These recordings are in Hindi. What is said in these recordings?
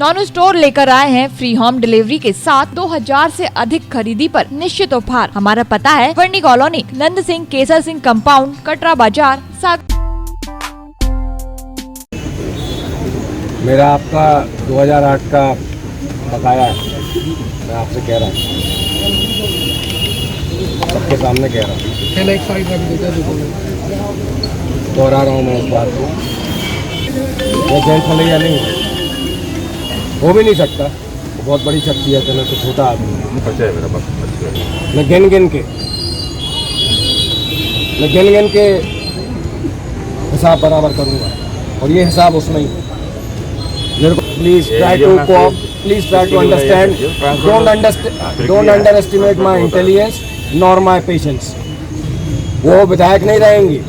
नॉन स्टोर लेकर आए हैं फ्री होम डिलीवरी के साथ 2000 से अधिक खरीदी पर निश्चित उपहार। हमारा पता है वर्णी कॉलोनी, नंद सिंह केसर सिंह कंपाउंड, कटरा बाजार। मेरा आपका 2008 का बकाया है, मैं आपसे कह रहा हूँ, सबके सामने कह रहा हूँ, दोहरा रहा हूँ मैं इस बात को। वो जेंट्स मलैया नहीं है, हो भी नहीं सकता, वो बहुत बड़ी शख्सियत है, मैं तो छोटा आदमी हूँ। मैं गिन गिन के हिसाब बराबर करूँगा और ये हिसाब उसमें ही है। Please try to understand. Don't underestimate my intelligence nor my patience. वो विधायक नहीं रहेंगी,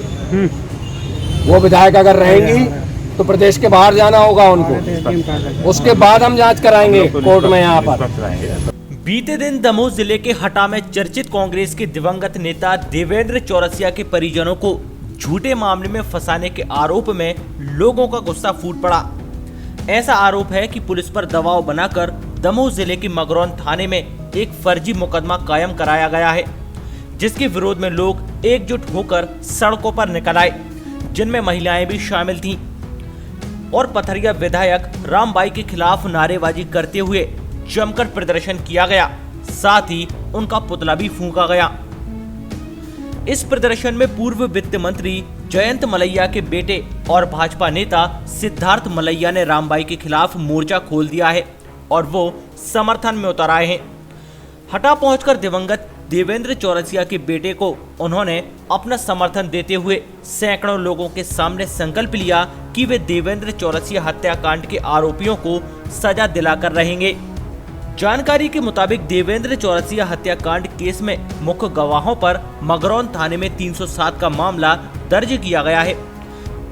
वो विधायक अगर रहेंगी तो प्रदेश के बाहर जाना होगा उनको, उसके बाद हम जांच कराएंगे कोर्ट में यहाँ पर। बीते दिन दमोह जिले के हटा में चर्चित कांग्रेस के दिवंगत नेता देवेंद्र चौरसिया के परिजनों को झूठे मामले में फंसाने के आरोप में लोगों का गुस्सा फूट पड़ा। ऐसा आरोप है कि पुलिस पर दबाव बनाकर दमोह जिले के मगरौन थाने में एक फर्जी मुकदमा कायम कराया गया है, जिसके विरोध में लोग एकजुट होकर सड़कों पर निकल आए, जिनमें महिलाएं भी शामिल थीं और पथरिया विधायक रामबाई के खिलाफ नारेबाजी करते हुए जमकर प्रदर्शन किया गया, साथ ही उनका पुतला भी फूंका गया। इस प्रदर्शन में पूर्व वित्त मंत्री जयंत मलैया के बेटे और भाजपा नेता सिद्धार्थ मलैया ने रामबाई के खिलाफ मोर्चा खोल दिया है और वो समर्थन में उतर आए हैं। हटा पहुंचकर दिवंगत देवेंद्र चौरसिया के बेटे को उन्होंने अपना समर्थन देते हुए सैकड़ों लोगों के सामने संकल्प लिया कि वे देवेंद्र चौरसिया हत्याकांड के आरोपियों को सजा दिलाकर रहेंगे। जानकारी के मुताबिक देवेंद्र चौरसिया हत्याकांड केस में मुख्य गवाहों पर मगरौन थाने में 307 का मामला दर्ज किया गया है।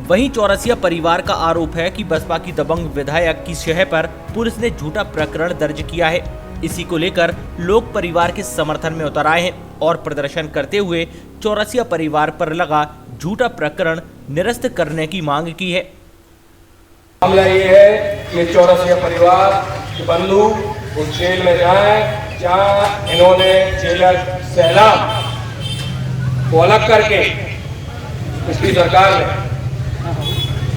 वहीं चौरसिया परिवार का आरोप है कि बसपा की दबंग विधायक की शह पर पुलिस ने झूठा प्रकरण दर्ज किया है। इसी को लेकर लोग परिवार के समर्थन में उतर आए हैं और प्रदर्शन करते हुए चौरसिया परिवार पर लगा झूठा प्रकरण निरस्त करने की मांग की है। मामला ये है कि चौरसिया परिवार के बंधु उस जेल में जाएं जहां इन्होंने जेलर सैलाब को अलग करके पिछली सरकार में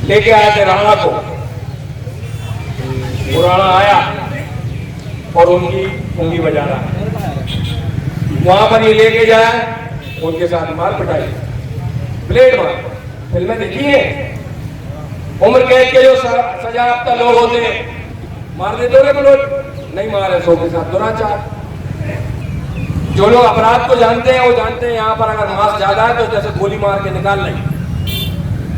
लेके आए थे राणा को। वो राणा आया और उनकी उंगली बजा रहा है, वहां पर ये लेके जाए, उनके साथ मार पिटाई, ब्लेड मार। फिल्में देखी है, उम्र कैद के जो सजा याफ्ता लोग होते हैं मार देते हो लोग, नहीं मारे सो के साथ दुराचार। जो लोग अपराध को जानते हैं वो जानते हैं यहाँ पर अगर मास ज्यादा है तो जैसे गोली मार के निकाल लेंगे।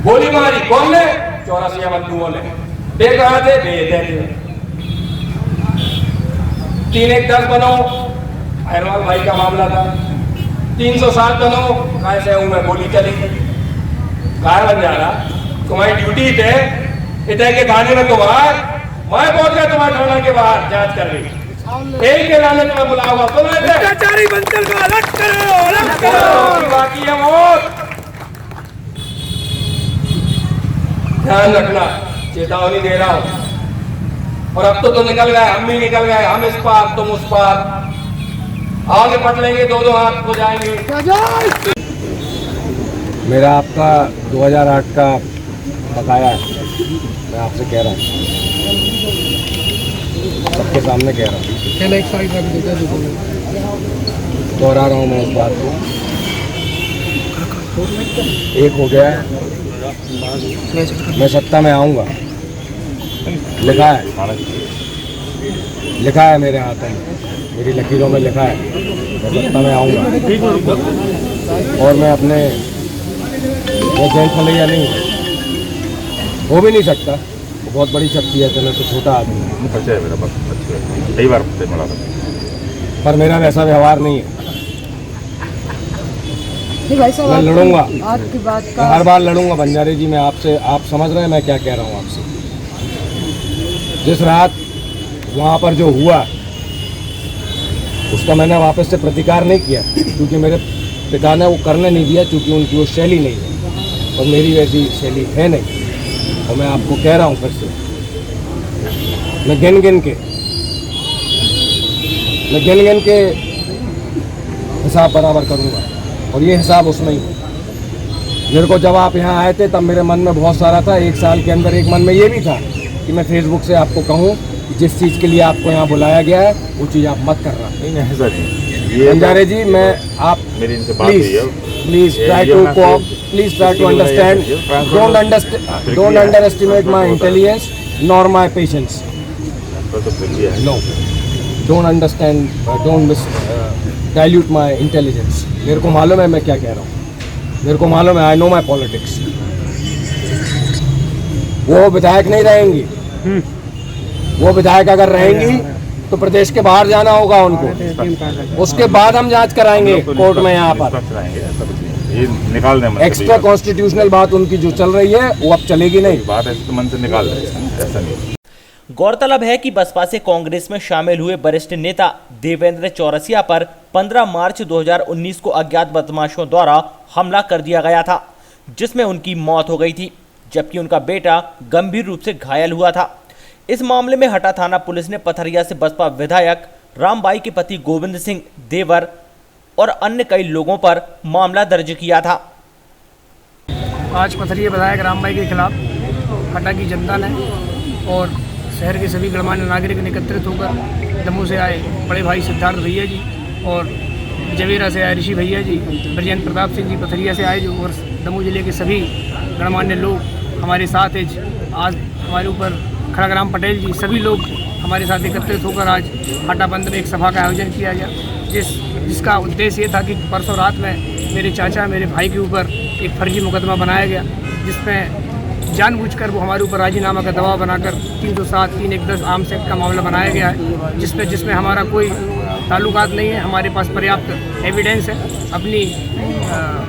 गोली मारी कौन ने? चौरसिया बंधुओं ने। देख रहा थे बेहद 3-1-10 बनो अहरवाल भाई का मामला था, 307 बनो कैसे हूं मैं, गोली चली, काय बन जा रहा। तुम्हारी ड्यूटी थे इतने के थाने में, मैं पहुंच गया तुम्हारे थाना के बाहर जांच कर रही, एक के लाने में बुलाऊंगा भ्रष्टाचारी बनकर को अलग करो, बाकी है मौत। ध्यान रखना, चेतावनी दे रहा हूं। और अब तो निकल गए, हम भी निकल गए, हम इस पार तुम उस पार, आगे पट लेंगे, दो हाथ हो जाएंगे। मेरा आपका 2008 का बकाया है, मैं आपसे कह रहा हूँ, सबके सामने कह रहा हूँ, दोहरा रहा हूँ मैं इस बात को। एक हो गया है, मैं सत्ता में आऊँगा, लिखा है मेरे हाथों में, मेरी लकीरों में लिखा है, मैं सत्ता में आऊँगा और मैं अपने जेंट्स मलैया नहीं है, हो भी नहीं सकता, वो बहुत बड़ी शख्सियत है, मैं तो छोटा आदमी हूँ। कई बार पर मेरा वैसा व्यवहार नहीं है। मैं लड़ूंगा, आपकी बात का हर बार लड़ूंगा बंजारे जी, मैं आपसे, आप समझ रहे हैं मैं क्या कह रहा हूँ आपसे। जिस रात वहाँ पर जो हुआ उसका मैंने वापस से प्रतिकार नहीं किया, क्योंकि मेरे पिता ने वो करने नहीं दिया, क्योंकि उनकी वो शैली नहीं है और मेरी वैसी शैली है नहीं। और मैं आपको कह रहा हूँ फिर से, मैं गिन गिन के हिसाब बराबर करूँगा, और ये हिसाब उसमें ही है। मेरे को जब आप यहाँ आए थे तब मेरे मन में बहुत सारा था, एक साल के अंदर एक मन में ये भी था कि मैं फेसबुक से आपको कहूँ कि जिस चीज़ के लिए आपको यहाँ बुलाया गया है वो चीज़ आप मत करना। नहीं ऐसा नहीं, बंजारे जी, मैं आप मेरी इनसे बात हुई है। Please try to understand, don't underestimate my intelligence nor my patience. तो फिर भी है। No, don't understand, don't dilute my intelligence. मेरे को मालूम है मैं क्या कह रहा हूँ, मेरे को मालूम है, आई नो माई पॉलिटिक्स। वो विधायक नहीं रहेंगी, वो विधायक अगर रहेंगी तो प्रदेश के बाहर जाना होगा उनको, उसके बाद हम जांच कराएंगे कोर्ट में। यहाँ पर ये निकाल दें, एक्स्ट्रा कॉन्स्टिट्यूशनल बात उनकी जो चल रही है वो अब चलेगी नहीं। बात ऐसे तो मन से निकाल दें, ऐसा नहीं। गौरतलब है कि बसपा से कांग्रेस में शामिल हुए वरिष्ठ नेता देवेंद्र चौरसिया पर 15 मार्च 2019 को अज्ञात बदमाशों द्वारा हमला कर दिया गया था, जिसमें उनकी मौत हो गई थी, जबकि उनका बेटा गंभीर रूप से घायल हुआ था। इस मामले में हटा थाना पुलिस ने पथरिया से बसपा विधायक रामबाई के पति गोविंद सिंह देवर और अन्य कई लोगों पर मामला दर्ज किया था। आज पथरिया विधायक रामबाई के खिलाफ हटा की जनता ने और शहर के सभी गणमान्य नागरिक एकत्रित होकर दमोह से आए बड़े भाई सिद्धार्थ भैया जी और जवेरा से आए ऋषि भैया जी, ब्रजेंद्र प्रताप सिंह जी पथरिया से आए जो, और दमोह जिले के सभी गणमान्य लोग हमारे साथ हैं। आज हमारे ऊपर खड़गराम पटेल जी, सभी लोग हमारे साथ एकत्रित होकर आज हाटा बंद में एक सभा का आयोजन किया गया, जिसका उद्देश्य ये था कि परसों रात में मेरे चाचा मेरे भाई के ऊपर एक फर्जी मुकदमा बनाया गया, जिसमें जानबूझकर वो हमारे ऊपर राजीनामा का दबाव बनाकर 307, 310 आर्म्स एक्ट का मामला बनाया गया है, जिसमें हमारा कोई ताल्लुकात नहीं है। हमारे पास पर्याप्त एविडेंस है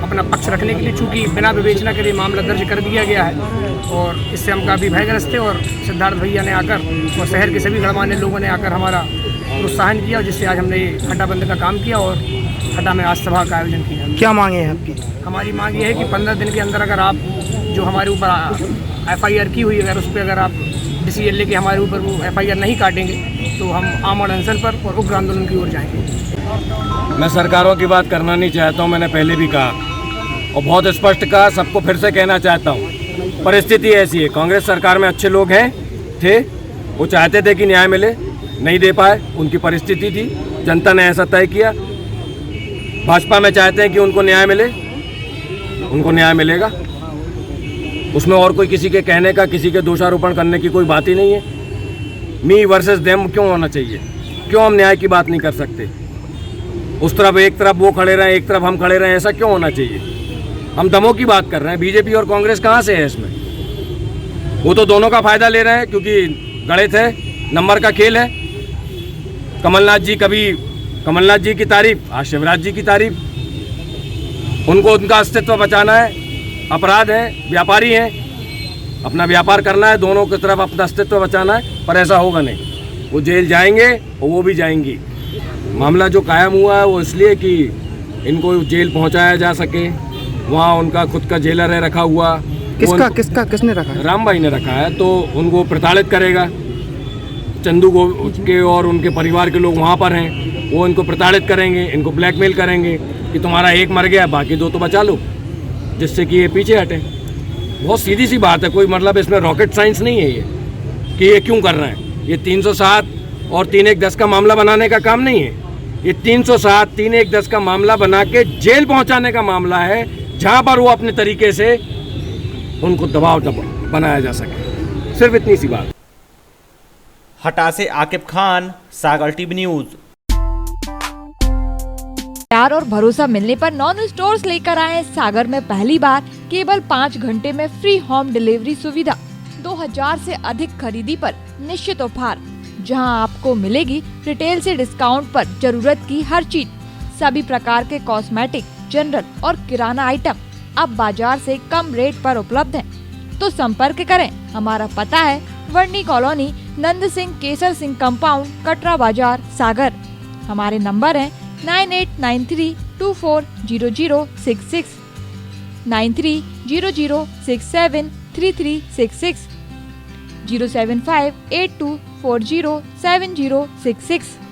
अपना पक्ष रखने के लिए, चूँकि बिना विवेचना के लिए मामला दर्ज कर दिया गया है, और इससे हम काफ़ी भयग्रस्त थे। और सिद्धार्थ भैया ने आकर और शहर के सभी गणमान्य लोगों ने आकर हमारा प्रोत्साहन किया, जिससे आज हमने हटा बंद का काम किया और हटा में आज सभा का आयोजन किया। क्या मांगे हैं आपकी? हमारी मांग ये है कि 15 दिन के अंदर अगर आप जो हमारे ऊपर FIR की हुई, अगर उस पर अगर आप डिसीजन लेके हमारे ऊपर वो FIR नहीं काटेंगे तो हम आमरण अनशन पर और उग्र आंदोलन की ओर जाएंगे। मैं सरकारों की बात करना नहीं चाहता हूँ, मैंने पहले भी कहा और बहुत स्पष्ट कहा, सबको फिर से कहना चाहता हूँ। परिस्थिति ऐसी है, कांग्रेस सरकार में अच्छे लोग थे, वो चाहते थे कि न्याय मिले, नहीं दे पाए, उनकी परिस्थिति थी, जनता ने ऐसा तय किया। भाजपा में चाहते हैं कि उनको न्याय मिले, उनको न्याय मिलेगा, उसमें और कोई किसी के कहने का, किसी के दोषारोपण करने की कोई बात ही नहीं है। मी वर्सेस देम क्यों होना चाहिए? क्यों हम न्याय की बात नहीं कर सकते? उस तरफ एक तरफ वो खड़े रहे, एक तरफ हम खड़े रहे, ऐसा क्यों होना चाहिए? हम दमोह की बात कर रहे हैं, बीजेपी और कांग्रेस कहाँ से है इसमें? वो तो दोनों का फायदा ले रहे हैं, क्योंकि गणित है, नंबर का खेल है। कमलनाथ जी की तारीफ, आज शिवराज जी की तारीफ। उनको उनका अस्तित्व बचाना है, अपराध है, व्यापारी हैं, अपना व्यापार करना है, दोनों की तरफ अपना अस्तित्व बचाना है, पर ऐसा होगा नहीं। वो जेल जाएंगे और वो भी जाएंगी। मामला जो कायम हुआ है वो इसलिए कि इनको जेल पहुंचाया जा सके, वहाँ उनका खुद का जेलर है रखा हुआ। किसने रखा है? रामबाई ने रखा है, तो उनको प्रताड़ित करेगा। चंदू के और उनके परिवार के लोग वहाँ पर हैं, वो इनको प्रताड़ित करेंगे, इनको ब्लैकमेल करेंगे कि तुम्हारा एक मर गया, बाकी दो तो बचा लो, जिससे कि ये पीछे हटे। बहुत सीधी सी बात है, कोई मतलब इसमें रॉकेट साइंस नहीं है ये कि ये क्यों कर रहे हैं। ये 307 और 3-1-10 का मामला बनाने का काम नहीं है। ये 307, 3-1-10 का मामला बना के जेल पहुंचाने का मामला है, जहां पर वो अपने तरीके से उनको दबाव बनाया जा सके। सिर्फ इतनी सी बात। हटा से आकिब खान, सागर टीवी न्यूज। प्यार और भरोसा मिलने पर नॉन स्टोर्स लेकर आए सागर में पहली बार केवल 5 घंटे में फ्री होम डिलीवरी सुविधा। 2000 से अधिक खरीदी पर निश्चित ऑफर, जहां आपको मिलेगी रिटेल से डिस्काउंट पर जरूरत की हर चीज। सभी प्रकार के कॉस्मेटिक, जनरल और किराना आइटम अब बाजार से कम रेट पर उपलब्ध हैं। तो संपर्क करें। हमारा पता है वर्णी कॉलोनी, नंद सिंह केसर सिंह कंपाउंड, कटरा बाजार, सागर। हमारे नंबर हैं 9893240066, 9300673366, 07582407066।